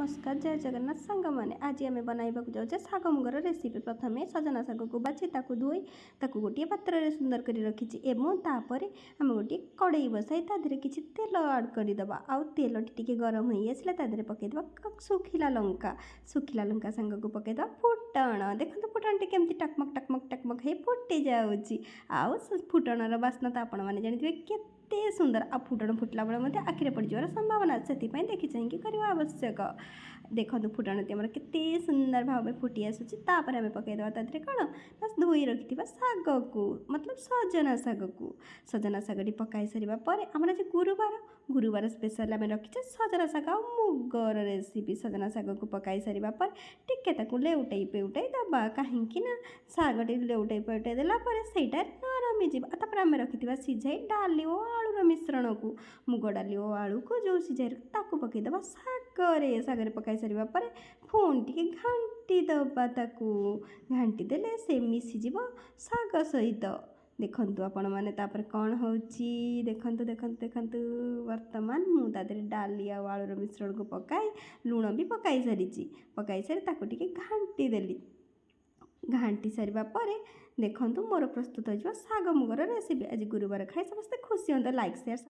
नमस्कार जय जगन्नाथ सांग मैंने आज आम बनवाक जाऊे शाग मुगर रेसिपी। प्रथम सजना शाग को बाछी धोई गोटे पात्र में सुंदर कर रखी तापर आम गोटे कड़ई बसाई तादेह किसी तेल आड करदे आउ तेल टी गरम हो आसला तादेह पकईदे सुखिला लंका सांग को पकईदे फुटण। देखो फुटण टी केमती टकमक टकमक टकमक हो फुटी जाऊँगी आउ फुटणर बास्ना तो आपण मैंने जानते केते सुंदर आ फुटण फुटला बेले आखिरे पड़ार संभावना से देखी चाहिए करवा आवश्यक। देखो फुटण टी केते सुंदर भाव फुटी आसूपर आम पकईदे तादेह कौन ना धोई रखि शाग को मतलब सजना शाग पकाई सारापर आम आज गुरुवार स्पेशल आम रखीचे सजना शाग आ मुगर रेसिपी। सजना शाग को पकाई सारापर टिके लेउटाई पेउटाई दबा कहीं शाग लेउटाई पेउटाई देलापर सेटा नरमी जापर आम रखी सीझाई डाली और आलूर मिश्रण को मुग डाली और आलू को जो सीझाई ताकू पकईदे शागर पकाई सारापर पुणी टी घाटी दबा घाटी देले से मिसीज शाग सहित। देखंतु आपण माने तापर कौन होची देखंतु देखंतु देखंतु वर्तमान मुझे डाली आ आलूर मिश्रण को पकाई लुण भी पकाई सारी ताकू टी घाटी देली। घाटी सारापर देखंतु मोर प्रस्तुत हो शाग मुगर रेसिपी। आज गुरुवार खाई समस्त खुशी होता लाइक शेयर।